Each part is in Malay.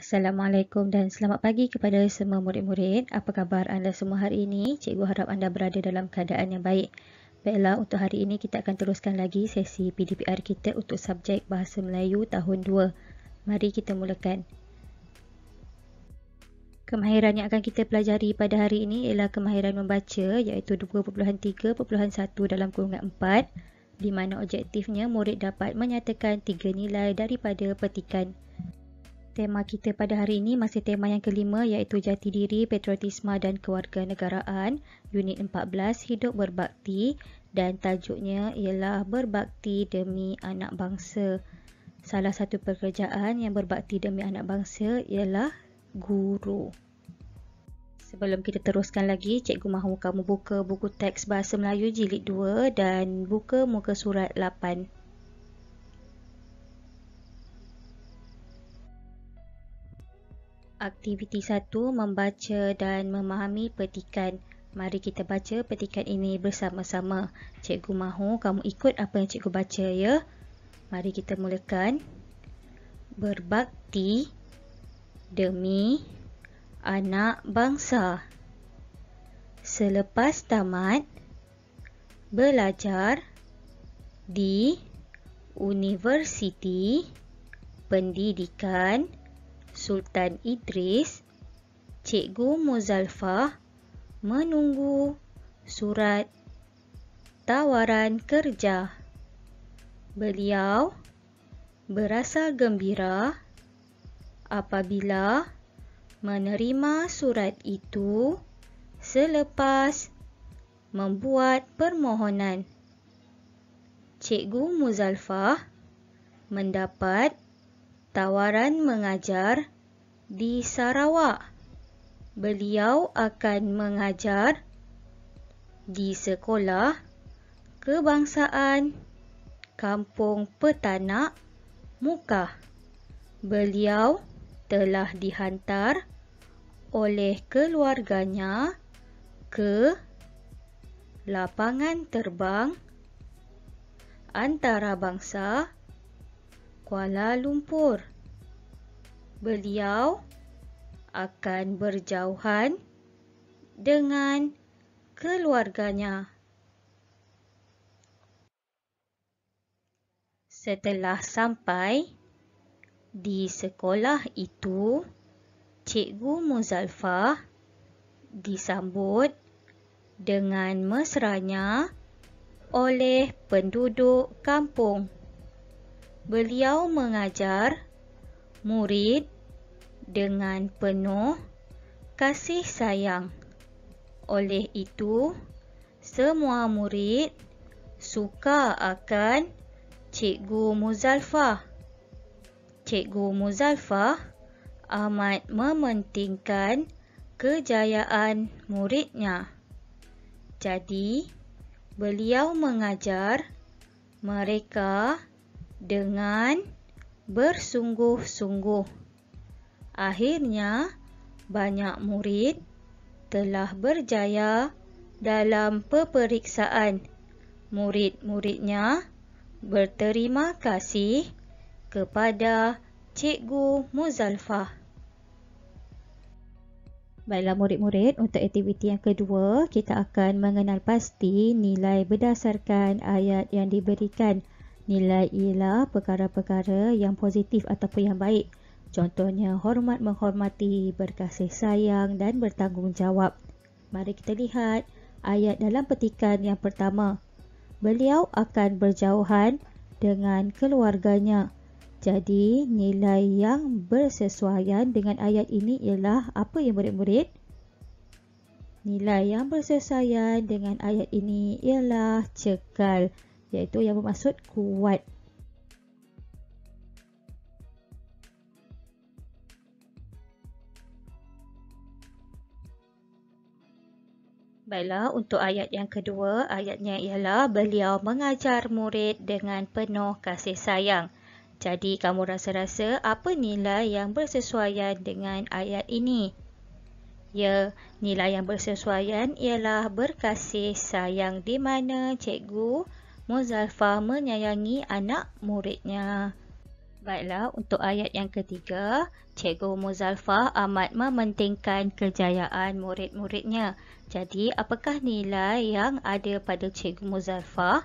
Assalamualaikum dan selamat pagi kepada semua murid-murid. Apa khabar anda semua hari ini? Cikgu harap anda berada dalam keadaan yang baik. Baiklah, untuk hari ini kita akan teruskan lagi sesi PDPR kita untuk subjek Bahasa Melayu tahun 2. Mari kita mulakan. Kemahiran yang akan kita pelajari pada hari ini ialah kemahiran membaca iaitu 2.3.1 dalam kurungan 4 di mana objektifnya murid dapat menyatakan 3 nilai daripada petikan. Tema kita pada hari ini masih tema yang kelima iaitu Jati Diri, Patriotisme dan Kewarganegaraan, Unit 14, Hidup Berbakti dan tajuknya ialah Berbakti Demi Anak Bangsa. Salah satu pekerjaan yang berbakti demi anak bangsa ialah guru. Sebelum kita teruskan lagi, cikgu mahu kamu buka buku teks Bahasa Melayu Jilid 2 dan buka muka surat 8. Aktiviti 1, membaca dan memahami petikan. Mari kita baca petikan ini bersama-sama. Cikgu mahu kamu ikut apa yang cikgu baca ya. Mari kita mulakan. Berbakti demi anak bangsa. Selepas tamat belajar di Universiti Pendidikan Sultan Idris, Cikgu Muzalfah menunggu surat tawaran kerja. Beliau berasa gembira apabila menerima surat itu selepas membuat permohonan. Cikgu Muzalfah mendapat tawaran mengajar di Sarawak. Beliau akan mengajar di Sekolah Kebangsaan Kampung Petanak Mukah. Beliau telah dihantar oleh keluarganya ke lapangan terbang antarabangsa Kuala Lumpur. Beliau akan berjauhan dengan keluarganya. Setelah sampai di sekolah itu, Cikgu Muzalfah disambut dengan mesranya oleh penduduk kampung. Beliau mengajar murid dengan penuh kasih sayang. Oleh itu, semua murid suka akan Cikgu Muzalfah. Cikgu Muzalfah amat mementingkan kejayaan muridnya. Jadi, beliau mengajar mereka dengan bersungguh-sungguh. Akhirnya, banyak murid telah berjaya dalam peperiksaan. Murid-muridnya berterima kasih kepada Cikgu Muzalfah. Baiklah murid-murid, untuk aktiviti yang kedua, kita akan mengenal pasti nilai berdasarkan ayat yang diberikan. Nilai ialah perkara-perkara yang positif ataupun yang baik. Contohnya hormat menghormati, berkasih sayang dan bertanggungjawab. Mari kita lihat ayat dalam petikan yang pertama. Beliau akan berjauhan dengan keluarganya. Jadi nilai yang bersesuaian dengan ayat ini ialah apa ya murid-murid? Nilai yang bersesuaian dengan ayat ini ialah cekal, iaitu yang bermaksud kuat. Baiklah, untuk ayat yang kedua, ayatnya ialah beliau mengajar murid dengan penuh kasih sayang. Jadi, kamu rasa-rasa apa nilai yang bersesuaian dengan ayat ini? Ya, nilai yang bersesuaian ialah berkasih sayang di mana Cikgu Muzalfah menyayangi anak muridnya. Baiklah, untuk ayat yang ketiga, Cikgu Muzalfah amat mementingkan kejayaan murid-muridnya. Jadi, apakah nilai yang ada pada Cikgu Muzalfah?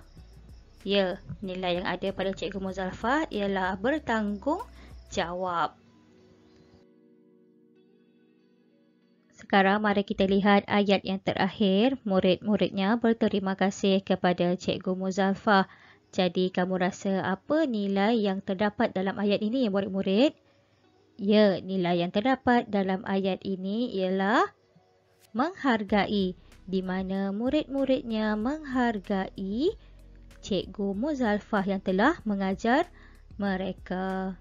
Ya, nilai yang ada pada Cikgu Muzalfah ialah bertanggungjawab. Sekarang mari kita lihat ayat yang terakhir. Murid-muridnya berterima kasih kepada Cikgu Muzalfah. Jadi kamu rasa apa nilai yang terdapat dalam ayat ini, murid-murid? Ya, nilai yang terdapat dalam ayat ini ialah menghargai, di mana murid-muridnya menghargai Cikgu Muzalfah yang telah mengajar mereka.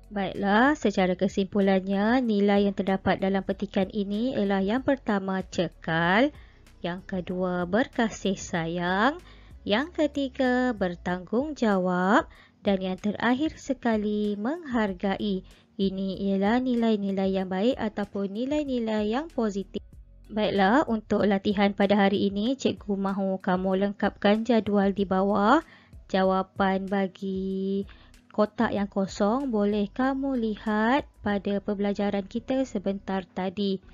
Baiklah, secara kesimpulannya, nilai yang terdapat dalam petikan ini ialah yang pertama cekal, yang kedua berkasih sayang, yang ketiga bertanggungjawab dan yang terakhir sekali menghargai. Ini ialah nilai-nilai yang baik ataupun nilai-nilai yang positif. Baiklah, untuk latihan pada hari ini, cikgu mahu kamu lengkapkan jadual di bawah. Jawapan bagi kotak yang kosong boleh kamu lihat pada pembelajaran kita sebentar tadi.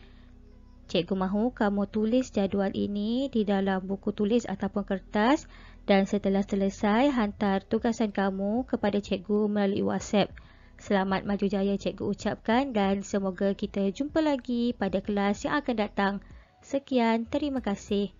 Cikgu mahu kamu tulis jadual ini di dalam buku tulis ataupun kertas dan setelah selesai hantar tugasan kamu kepada cikgu melalui WhatsApp. Selamat maju jaya cikgu ucapkan dan semoga kita jumpa lagi pada kelas yang akan datang. Sekian, terima kasih.